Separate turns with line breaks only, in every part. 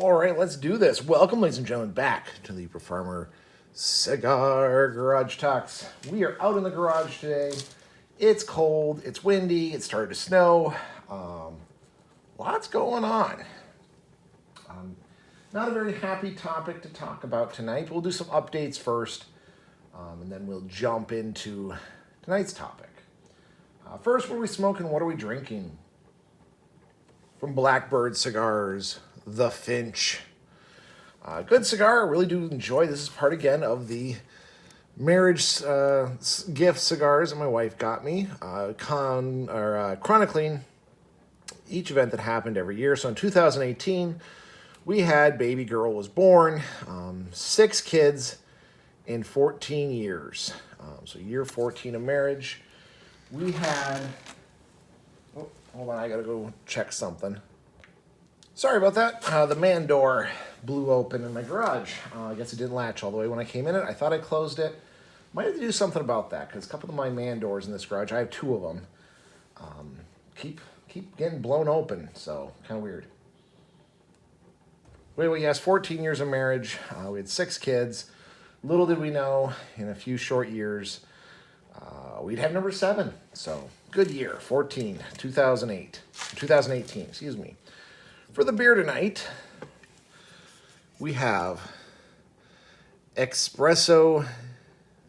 All right, let's do this. Welcome, ladies and gentlemen, back to the Performer Cigar Garage Talks. We are out in the garage today. It's cold, it's windy, it started to snow. Lots going on. Not a very happy topic to talk about tonight. We'll do some updates first, and then we'll jump into tonight's topic. First, what are we smoking? What are we drinking? From Blackbird Cigars, the Finch. Good cigar. I really do enjoy. This is part again of the marriage gift cigars that my wife got me, chronicling each event that happened every year. So in 2018, we had baby girl was born, 6 kids in 14 years. So year 14 of marriage. We had, oh, hold on, I gotta go check something. Sorry about that. The man door blew open in my garage. I guess it didn't latch all the way when I came in it. I thought I closed it. Might have to do something about that because a couple of my man doors in this garage, I have 2 of them, keep getting blown open. So kind of weird. Anyway, yes, 14 years of marriage. We had 6 kids. Little did we know, in a few short years, we'd have number 7. So good year, 2018, excuse me. For the beer tonight, we have Espresso,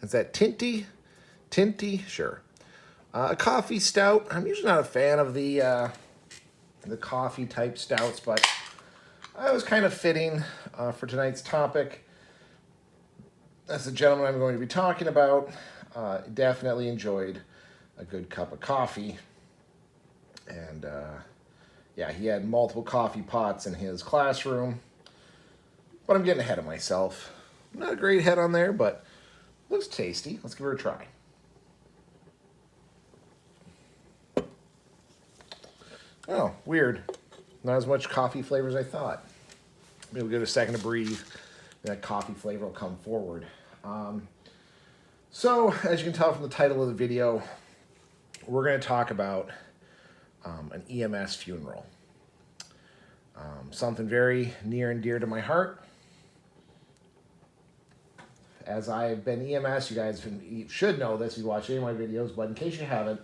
is that Tinty? Tinty, sure. A coffee stout. I'm usually not a fan of the coffee type stouts, but it was kind of fitting for tonight's topic. As the gentleman I'm going to be talking about, definitely enjoyed a good cup of coffee. And yeah, he had multiple coffee pots in his classroom. But I'm getting ahead of myself. Not a great head on there, but looks tasty. Let's give her a try. Oh, weird. Not as much coffee flavor as I thought. Maybe we'll give it a second to breathe. That coffee flavor will come forward. So, as you can tell from the title of the video, we're going to talk about an EMS funeral. Something very near and dear to my heart. As I've been EMS, you guys should know this if you watch any of my videos, but in case you haven't,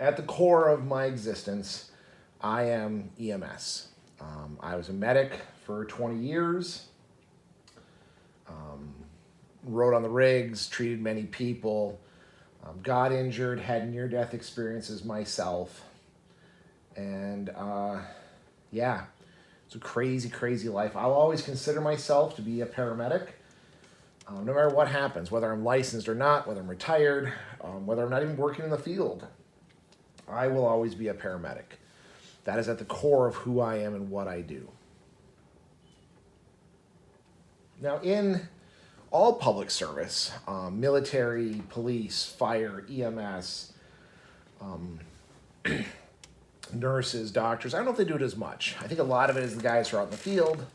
at the core of my existence, I am EMS. I was a medic for 20 years, rode on the rigs, treated many people, got injured, had near-death experiences myself, and yeah, it's a crazy, crazy life. I'll always consider myself to be a paramedic, no matter what happens, whether I'm licensed or not, whether I'm retired, whether I'm not even working in the field. I will always be a paramedic. That is at the core of who I am and what I do. Now, in all public service, military, police, fire, EMS, nurses, doctors, I don't know if they do it as much. I think a lot of it is the guys who are out in the field.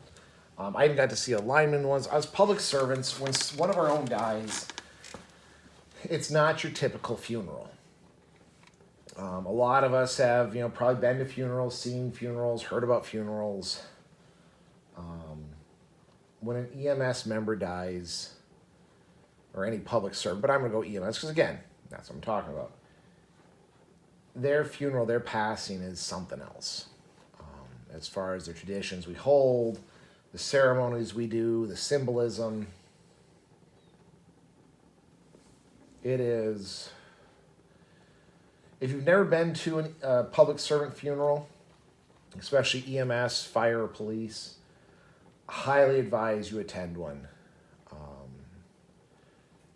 I even got to see a lineman once. I was public servants. When one of our own dies, it's not your typical funeral. A lot of us have, probably been to funerals, seen funerals, heard about funerals. When an EMS member dies, or any public servant, but I'm going to go EMS because, again, that's what I'm talking about. Their funeral, their passing is something else. As far as the traditions we hold, the ceremonies we do, the symbolism, it is... If you've never been to a public servant funeral, especially EMS, fire, or police, I highly advise you attend one.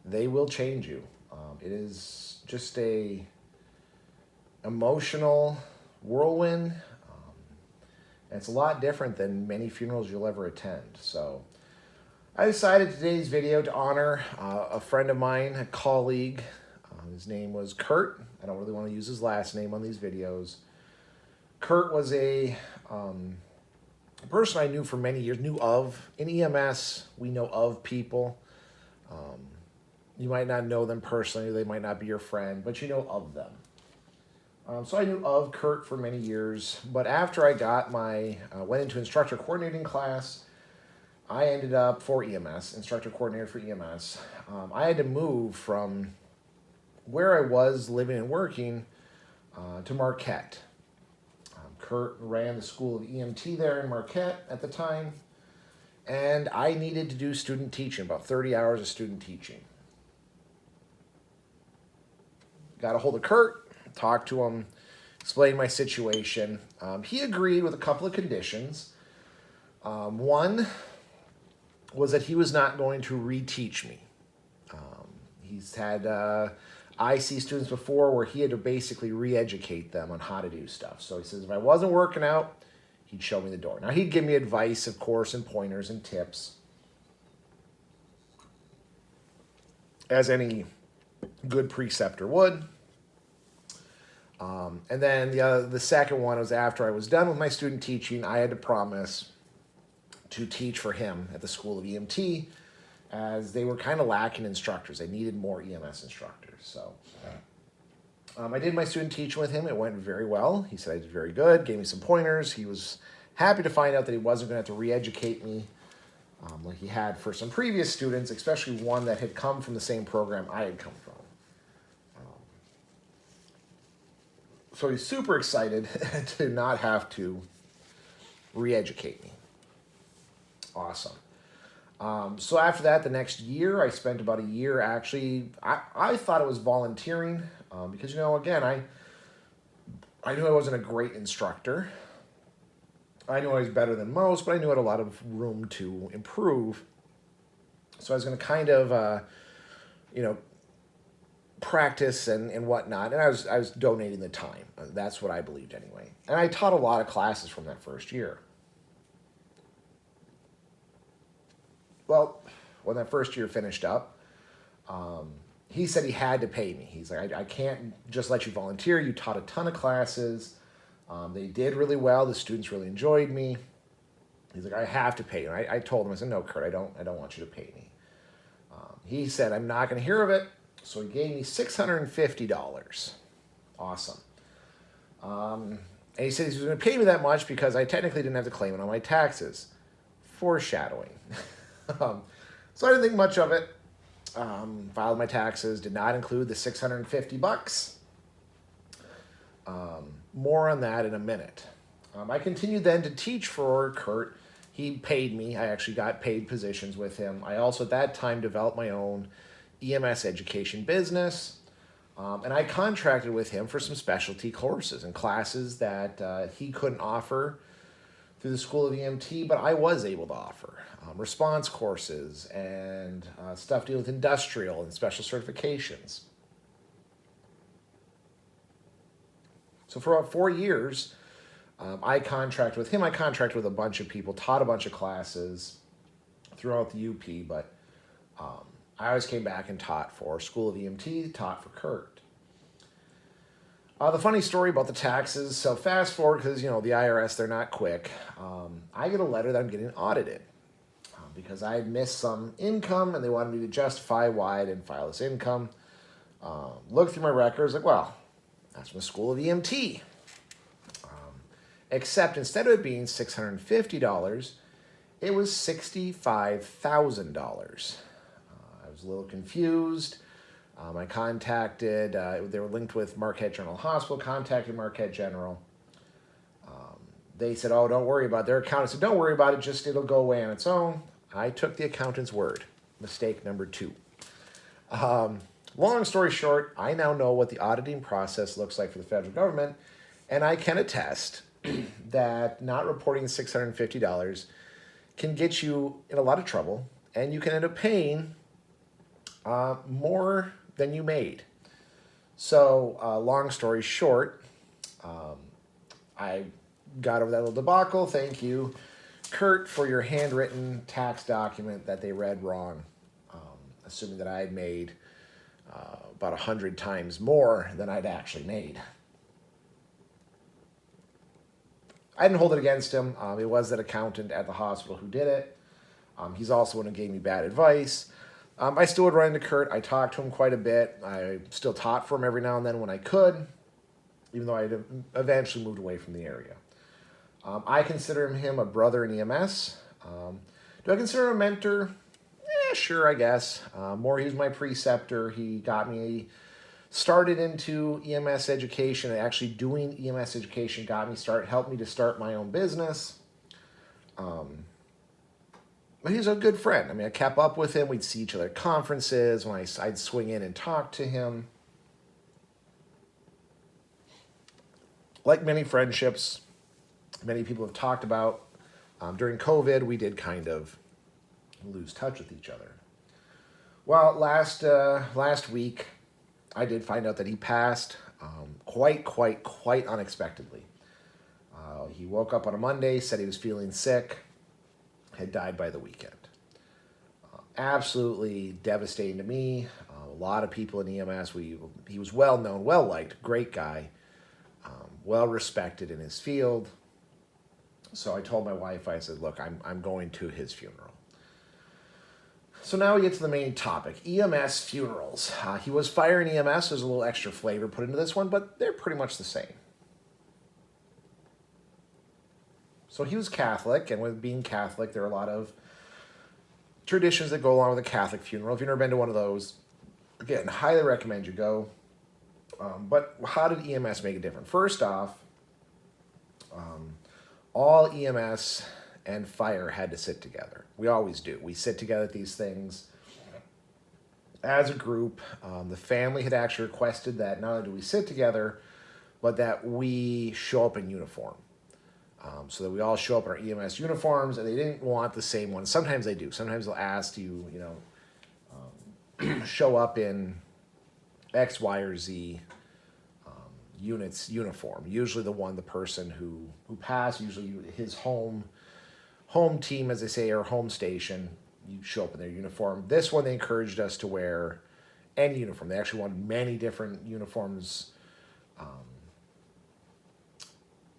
They will change you. It is just a emotional whirlwind. And it's a lot different than many funerals you'll ever attend. So I decided today's video to honor a friend of mine, a colleague. His name was Curt. I don't really want to use his last name on these videos. Curt was a person I knew for many years, knew of. In EMS, we know of people. You might not know them personally, they might not be your friend, but you know of them. So I knew of Curt for many years, but after I got went into instructor coordinating class, I ended up for EMS, instructor coordinator for EMS. I had to move from where I was living and working to Marquette. Curt ran the School of EMT there in Marquette at the time, and I needed to do student teaching, about 30 hours of student teaching. Got a hold of Curt, talked to him, explained my situation. He agreed with a couple of conditions. One was that he was not going to reteach me. He's had I see students before where he had to basically re-educate them on how to do stuff. So he says if I wasn't working out, he'd show me the door. Now he'd give me advice, of course, and pointers and tips, as any good preceptor would. And then the second one was after I was done with my student teaching, I had to promise to teach for him at the School of EMT, as they were kind of lacking instructors. They needed more EMS instructors. So I did my student teaching with him. It went very well. He said I did very good, gave me some pointers. He was happy to find out that he wasn't going to have to re-educate me like he had for some previous students, especially one that had come from the same program I had come from. So he's super excited to not have to re-educate me. Awesome. So after that, the next year, I spent about a year actually, I thought it was volunteering because, again, I knew I wasn't a great instructor. I knew I was better than most, but I knew I had a lot of room to improve. So I was going to kind of, practice and whatnot, and I was donating the time. That's what I believed anyway. And I taught a lot of classes from that first year. Well, when that first year finished up, he said he had to pay me. He's like, I can't just let you volunteer. You taught a ton of classes. They did really well. The students really enjoyed me. He's like, I have to pay you. And I told him, I said, no, Curt, I don't want you to pay me. He said, I'm not going to hear of it. So he gave me $650. Awesome. And he said he was going to pay me that much because I technically didn't have to claim it on my taxes. Foreshadowing. So I didn't think much of it. Filed my taxes, did not include the $650. More on that in a minute. I continued then to teach for Curt. He paid me. I actually got paid positions with him. I also at that time developed my own EMS education business. And I contracted with him for some specialty courses and classes that he couldn't offer through the School of EMT, but I was able to offer. Response courses and stuff dealing with industrial and special certifications. So for about 4 years, I contracted with him. I contracted with a bunch of people, taught a bunch of classes throughout the UP, but I always came back and taught for School of EMT, taught for Curt. The funny story about the taxes, so fast forward, because, the IRS, they're not quick. I get a letter that I'm getting audited because I had missed some income and they wanted me to justify why I didn't file this income. Look through my records, like, well, that's from the School of EMT. Except instead of it being $650, it was $65,000. I was a little confused. I contacted, they were linked with Marquette General Hospital, contacted Marquette General. They said, oh, don't worry about it. Their accountant said, don't worry about it, just it'll go away on its own. I took the accountant's word. Mistake number 2. Long story short, I now know what the auditing process looks like for the federal government, and I can attest that not reporting $650 can get you in a lot of trouble, and you can end up paying more than you made. So, long story short, I got over that little debacle. Thank you, Curt, for your handwritten tax document that they read wrong, assuming that I had made about 100 times more than I'd actually made. I didn't hold it against him. It was that accountant at the hospital who did it. He's also one who gave me bad advice. I still would run into Curt. I talked to him quite a bit. I still taught for him every now and then when I could. even though I eventually moved away from the area. I consider him a brother in EMS. Do I consider him a mentor? Sure, I guess. More, he was my preceptor. He got me started into EMS education, and actually doing EMS education helped me to start my own business. But he's a good friend. I mean, I kept up with him. We'd see each other at conferences when I'd swing in and talk to him. Like many friendships, many people have talked about, during COVID, we did kind of lose touch with each other. Well, last week, I did find out that he passed quite unexpectedly. He woke up on a Monday, said he was feeling sick, had died by the weekend. Absolutely devastating to me. A lot of people in EMS, he was well known, well liked, great guy, well respected in his field. So I told my wife, I said, look, I'm going to his funeral. So now we get to the main topic, EMS funerals. He was fire in EMS. There's a little extra flavor put into this one, but they're pretty much the same. So he was Catholic, and with being Catholic, there are a lot of traditions that go along with a Catholic funeral. If you've never been to one of those, again, highly recommend you go. But how did EMS make it different? First off, all EMS and fire had to sit together. We always do. We sit together at these things as a group. The family had actually requested that not only do we sit together, but that we show up in uniform. So that we all show up in our EMS uniforms, and they didn't want the same ones. Sometimes they do. Sometimes they'll ask you, show up in X, Y, or Z unit's uniform. Usually the person who passed, usually his home team, as they say, or home station, you show up in their uniform. This one, they encouraged us to wear any uniform. They actually wanted many different uniforms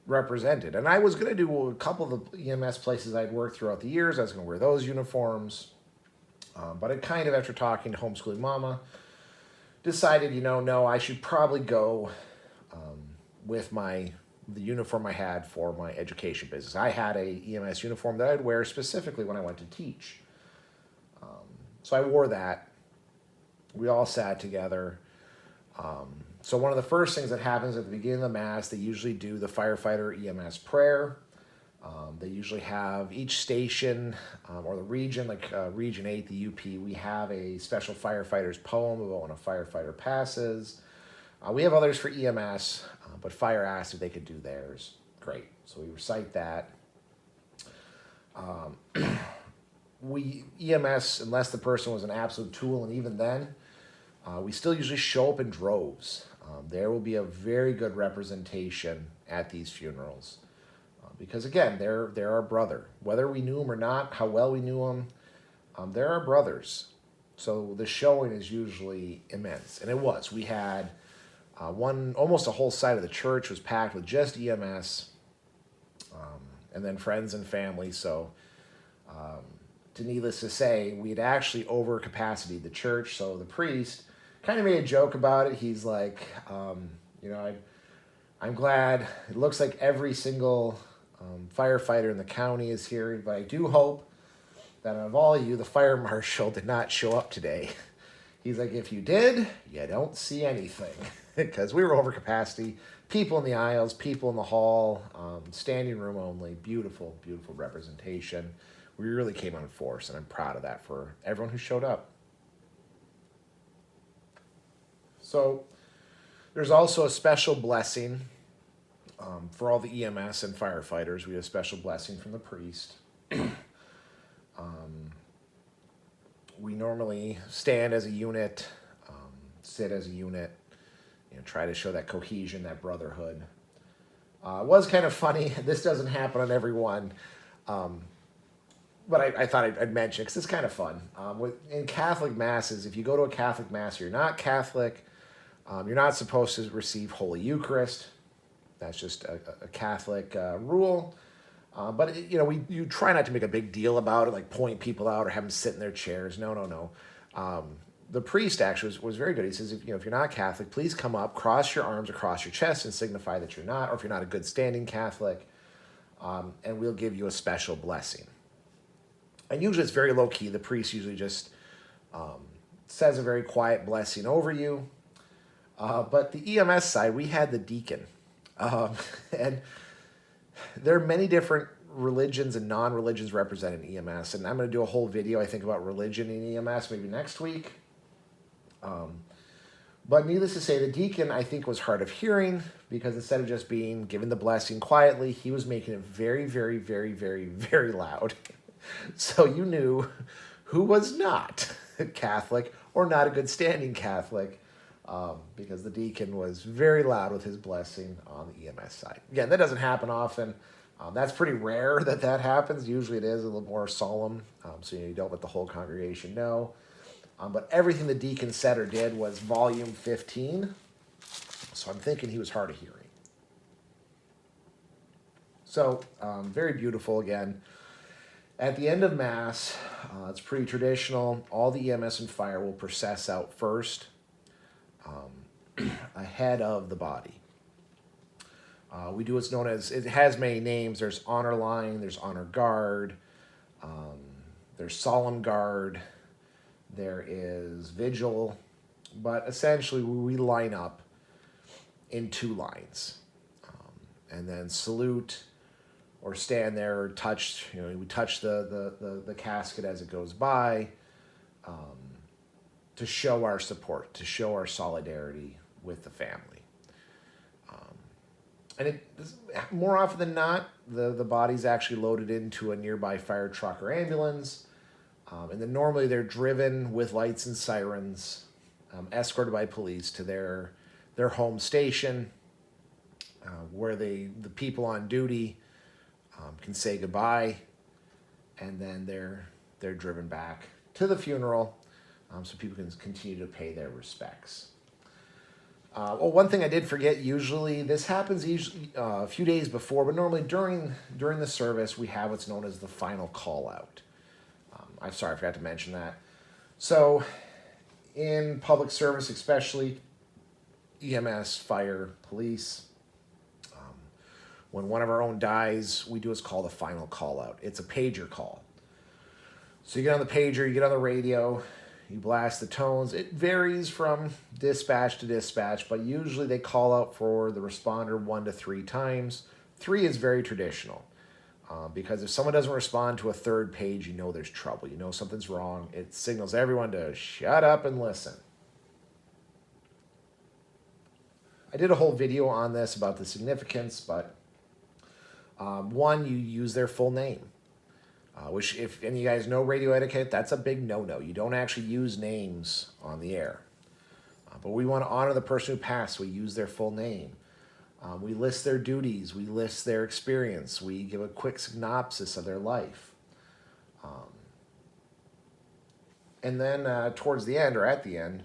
represented. And I was going to do a couple of the EMS places I'd worked throughout the years. I was going to wear those uniforms. But I kind of, after talking to homeschooling mama, decided, no, I should probably go with the uniform I had for my education business. I had a EMS uniform that I'd wear specifically when I went to teach. So I wore that. We all sat together. So one of the first things that happens at the beginning of the Mass, they usually do the firefighter EMS prayer. They usually have each station or the region, like Region 8, the UP, we have a special firefighter's poem about when a firefighter passes. We have others for EMS, but fire asked if they could do theirs. Great. So we recite that. EMS, unless the person was an absolute tool, and even then, we still usually show up in droves. There will be a very good representation at these funerals. Because again, they're our brother. Whether we knew him or not, how well we knew him, they're our brothers. So the showing is usually immense. And it was. We had almost a whole side of the church was packed with just EMS, and then friends and family. So needless to say, we had actually over capacity the church. So the priest kind of made a joke about it. He's like, I'm glad. It looks like every single firefighter in the county is here, but I do hope that out of all of you, the fire marshal did not show up today. He's like, if you did, you don't see anything. Because we were over capacity. People in the aisles, people in the hall, standing room only. Beautiful, beautiful representation. We really came on force, and I'm proud of that for everyone who showed up. So there's also a special blessing for all the EMS and firefighters. We have a special blessing from the priest. We normally stand as a unit, sit as a unit, try to show that cohesion, that brotherhood. It was kind of funny. This doesn't happen on every one, but I thought I'd mention it because it's kind of fun. In Catholic Masses, if you go to a Catholic Mass, you're not Catholic, you're not supposed to receive Holy Eucharist. That's just a Catholic rule. But you try not to make a big deal about it, like point people out or have them sit in their chairs. No. the priest actually was very good. He says, if you're not Catholic, please come up, cross your arms across your chest and signify that you're not, or if you're not a good standing Catholic, and we'll give you a special blessing. And usually it's very low key. The priest usually just says a very quiet blessing over you. But the EMS side, we had the deacon. And there are many different religions and non-religions represented in EMS. And I'm going to do a whole video, I think, about religion in EMS maybe next week. But needless to say, the deacon, I think, was hard of hearing because instead of just being given the blessing quietly, he was making it very, very, very, very, very loud. So you knew who was not Catholic or not a good standing Catholic, because the deacon was very loud with his blessing on the EMS side. Again, that doesn't happen often. That's pretty rare that happens. Usually it is a little more solemn, so you don't let the whole congregation know. But everything the deacon said or did was volume 15, so I'm thinking he was hard of hearing. So, very beautiful again. At the end of Mass, it's pretty traditional. All the EMS and fire will process out first, ahead of the body. We do what's known as, it has many names. There's honor line, there's honor guard, there's solemn guard, there is vigil, but essentially we line up in two lines, and then salute or stand there or touch, we touch the casket as it goes by, to show our support, to show our solidarity with the family. And more often than not, the body's actually loaded into a nearby fire truck or ambulance. And then normally they're driven with lights and sirens, escorted by police to their home station, where the people on duty can say goodbye, and then they're driven back to the funeral, so people can continue to pay their respects. One thing I did forget, usually this happens a few days before, but normally during the service, we have what's known as the final call out. I'm sorry, I forgot to mention that. So in public service, especially EMS, fire, police, when one of our own dies, we do what's called a final call out. It's a pager call. So you get on the pager, you get on the radio, you blast the tones. It varies from dispatch to dispatch, but usually they call out for the responder 1 to 3 times. 3 is very traditional, because if someone doesn't respond to a third page, you know there's trouble. You know something's wrong. It signals everyone to shut up and listen. I did a whole video on this about the significance, but one, you use their full name. Which, if any of you guys know radio etiquette, that's a big no-no. You don't actually use names on the air. But we want to honor the person who passed. We use their full name. We list their duties. We list their experience. We give a quick synopsis of their life. And then towards the end, or at the end,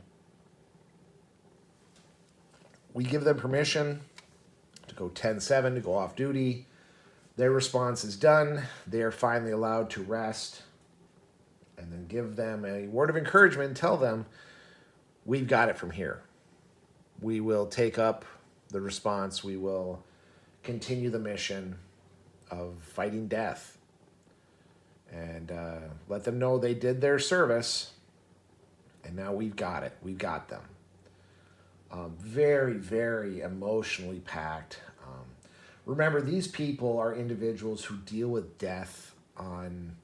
we give them permission to go 10-7, to go off duty. Their response is done. They are finally allowed to rest, and then give them a word of encouragement and tell them, we've got it from here. We will take up the response. We will continue the mission of fighting death, and let them know they did their service, and now we've got it. We've got them. Very, very emotionally packed. Remember, these people are individuals who deal with death on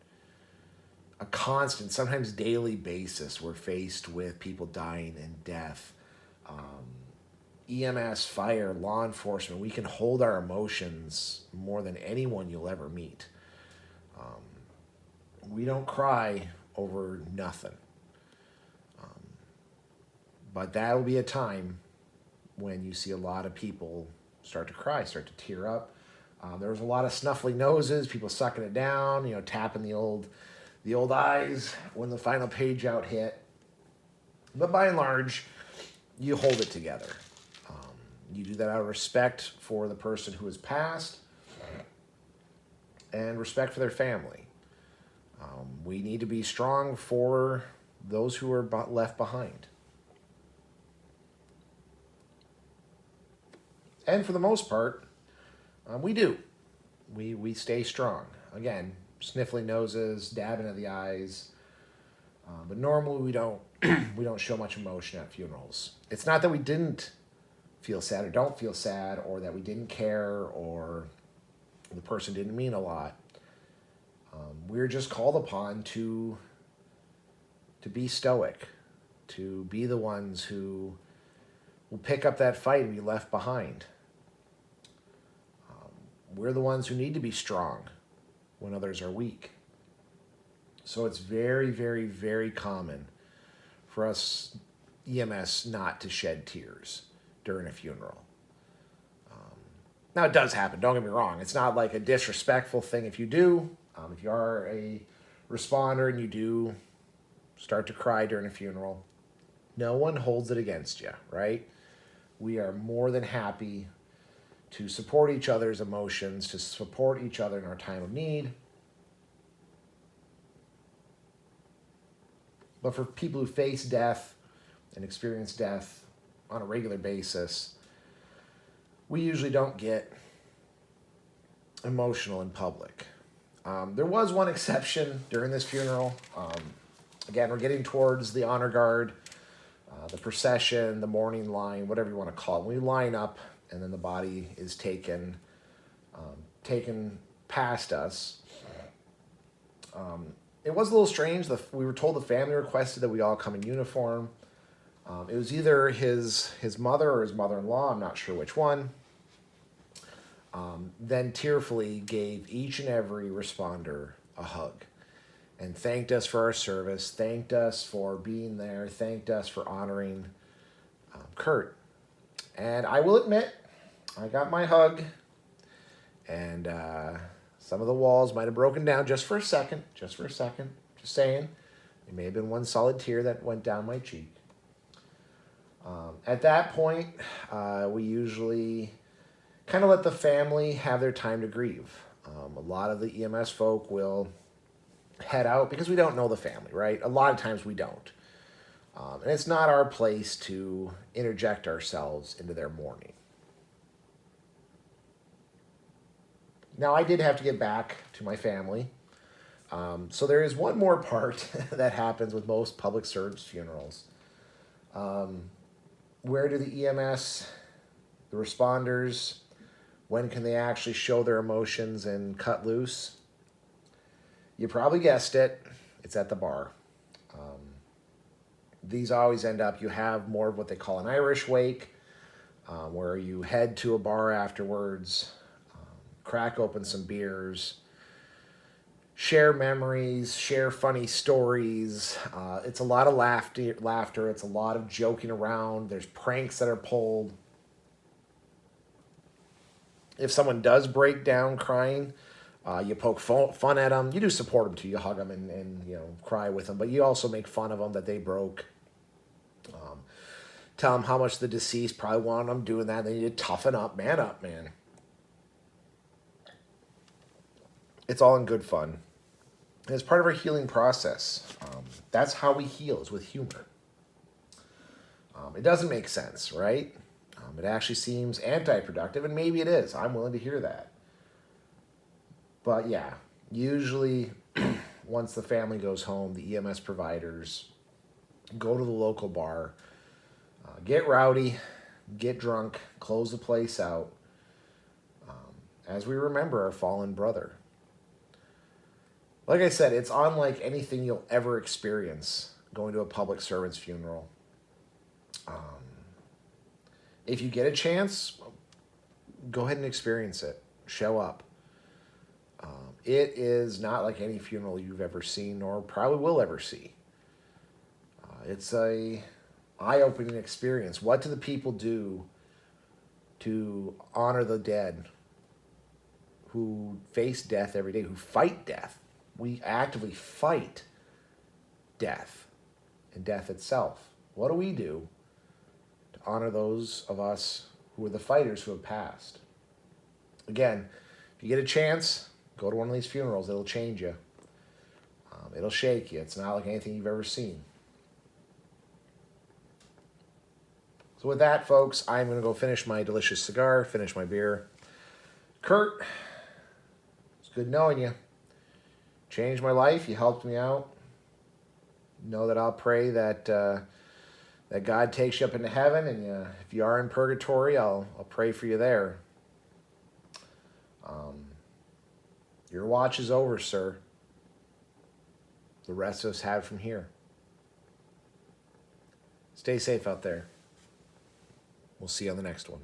a constant, sometimes daily basis. We're faced with people dying and death. EMS, fire, law enforcement, we can hold our emotions more than anyone you'll ever meet. We don't cry over nothing. But that'll be a time when you see a lot of people start to cry, start to tear up. There was a lot of snuffly noses, people sucking it down, tapping the old eyes when the final page out hit. But by and large, you hold it together. You do that out of respect for the person who has passed and respect for their family. We need to be strong for those who are left behind. And for the most part, we do. We stay strong. Again, sniffly noses, dabbing of the eyes. But normally we don't we don't show much emotion at funerals. It's not that we didn't feel sad or don't feel sad, or that we didn't care, or the person didn't mean a lot. We're just called upon to be stoic, to be the ones who will pick up that fight and be left behind. We're the ones who need to be strong when others are weak. So it's very, very, very common for us EMS not to shed tears during a funeral. Now, it does happen, don't get me wrong. It's not like a disrespectful thing if you do. If you are a responder and you do start to cry during a funeral, no one holds it against you, right? We are more than happy to support each other's emotions, to support each other in our time of need. But for people who face death and experience death on a regular basis, we usually don't get emotional in public. There was one exception during this funeral. Again, we're getting towards the honor guard, the procession, the mourning line, whatever you want to call it. We line up, and then the body is taken past us. It was a little strange. We were told the family requested that we all come in uniform. It was either his mother or his mother-in-law, I'm not sure which one, then tearfully gave each and every responder a hug and thanked us for our service, thanked us for being there, thanked us for honoring Curt. And I will admit, I got my hug, and some of the walls might have broken down just for a second, just saying. It may have been one solid tear that went down my cheek. At that point, we usually kind of let the family have their time to grieve. A lot of the EMS folk will head out because we don't know the family, right? A lot of times we don't. And it's not our place to interject ourselves into their mourning. Now, I did have to get back to my family. So there is one more part that happens with most public service funerals. Where do the EMS, the responders, when can they actually show their emotions and cut loose? You probably guessed it. It's at the bar. These always end up, you have more of what they call an Irish wake, where you head to a bar afterwards, crack open some beers, share memories, share funny stories. It's a lot of laughter. It's a lot of joking around. There's pranks that are pulled. If someone does break down crying, you poke fun at them. You do support them too. You hug them and cry with them. But you also make fun of them that they broke. Tell them how much the deceased probably wanted them doing that. They need to toughen up, man. It's all in good fun. And it's part of our healing process. That's how we heal, is with humor. It doesn't make sense, right? It actually seems anti-productive, and maybe it is. I'm willing to hear that. But yeah, usually once the family goes home, the EMS providers go to the local bar, get rowdy, get drunk, close the place out, as we remember our fallen brother. Like I said, it's unlike anything you'll ever experience going to a public servant's funeral. If you get a chance, go ahead and experience it. Show up. It is not like any funeral you've ever seen or probably will ever see. It's a eye-opening experience. What do the people do to honor the dead who face death every day, who fight death? We actively fight death and death itself. What do we do to honor those of us who are the fighters who have passed? Again, if you get a chance, go to one of these funerals. It'll change you. It'll shake you. It's not like anything you've ever seen. So with that, folks, I'm going to go finish my delicious cigar, finish my beer. Curt, it's good knowing you. Changed my life. You helped me out. Know that I'll pray that that God takes you up into heaven, and if you are in purgatory, I'll pray for you there. Your watch is over, sir. The rest of us have from here. Stay safe out there. We'll see you on the next one.